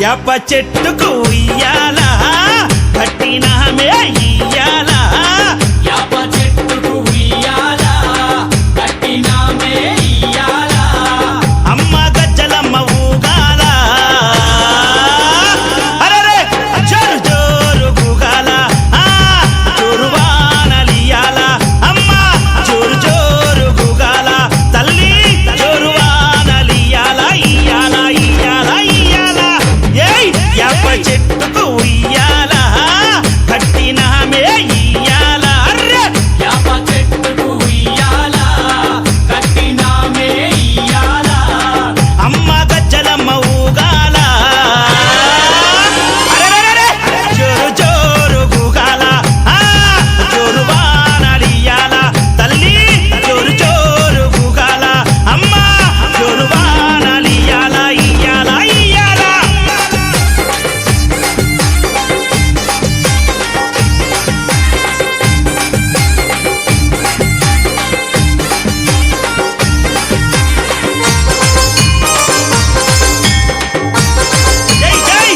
యాప చెట్టుకు ఉయ్యాలా కట్టినామే ఇయ్యాలా యాప చెట్టుకు ఉయ్యాలా కట్టినామే ఇయ్యాలా అమ్మ గజ్జలమ్మ ఊగాల అరెరే జోరు జోరు గూగాల జోరు వానలియాల అమ్మ జోరు జోరు గూగాల తల్లి జోరు వానలియాల ఇయ్యాల ఇయ్యాల ఇయ్యాల ఏయ్ యాప చెట్టుకు ఉయ్యాల కట్టినామే ఇయ్యాల అర్రె యాప చెట్టుకు ఉయ్యాలా కట్టినామే ఇయ్యాలా అమ్మ గజ్జలమ్మ ఊగాల అరెరెరెరె జోరు జోరు గూగాల జోరు వానలియాల తల్లి జోరు జోరు గూగాల అమ్మ జోరు వానలియాల ఇయ్యాల ఇయ్యాల జై జై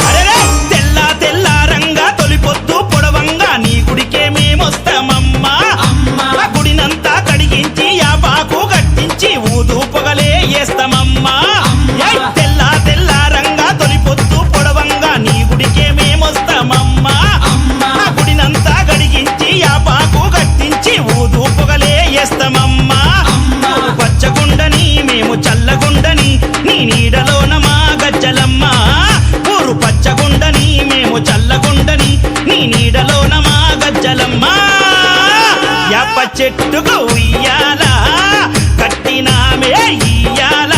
అరెరే తెల్ల తెల్లారంగా తొలిపొద్దు పొడవంగా నీ గుడికే మేమొస్తామమ్మా అమ్మా ఆ గుడినంతా కడిగించి యాపాకు కట్టించి ఊదు పొగలే వేస్తామమ్మా ఏయ్ తెల్ల తెల్లారంగా తొలిపొద్దు పొడవంగా నీ గుడికే మేమొస్తామమ్మా అమ్మా ఆ గుడినంతా కడిగించి యాపాకు కట్టించి ఊదు పొగలే వేస్తామమ్మా అమ్మా పచ్చగుండని మేము చల్లగుండని నీ నీడలోన మా గజ్జలమ్మ ఊరు పచ్చగుండని మేము చల్లగుండని నీ నీడలోన మా గజ్జలమ్మ యాప చెట్టుకు ఉయ్యాల కట్టినామే ఇయ్యాల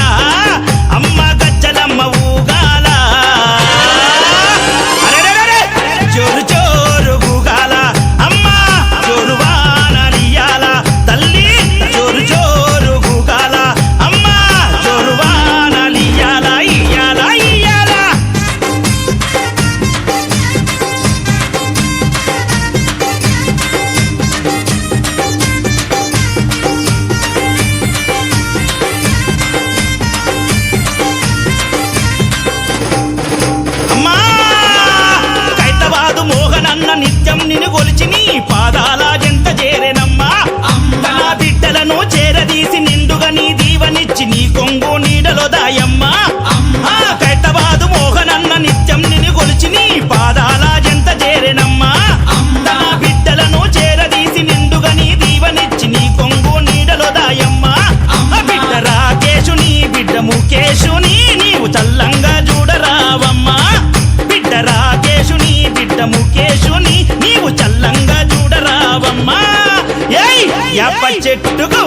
అమ్మ గజ్జలమ్మ ఊగాల అరెరెరెరె జోరు జోరు గూగాల అమ్మ జోరు వానలియాల తల్లి జోరు జోరు గూగాల అమ్మ జోరు వానలియాల ఇయ్యాల ఇయ్యాల అమ్మా కైతవాదు మోహనన్న నిత్యం నిన్ను కొలిచి నీ పాదాల జంత చేరెనమ్మా అమ్మా నా బిడ్డలను చేరదీసి నిండుగా నీ దీవనిచ్చి నీ కొంగు నీడలో దాయమ్మా అమ్మా కైతవాదు మోహనన్న నిత్యం నిన్ను కొలిచి నీ పాదాల జంత చేరెనమ్మా అమ్మా నా బిడ్డలను చేరదీసి నిండుగా నీ దీవనిచ్చి నీ కొంగు నీడలో దాయమ్మా బిడ్డ రాకేశుని బిడ్డ ముఖేశుని నీవు చల్లంగా చూడరావమ్మా బిడ్డ రాకేశుని బిడ్డ ముఖేశుని నీవు చల్లంగా చూడరావమ్మా ఏయ్ యాప చెట్టుకు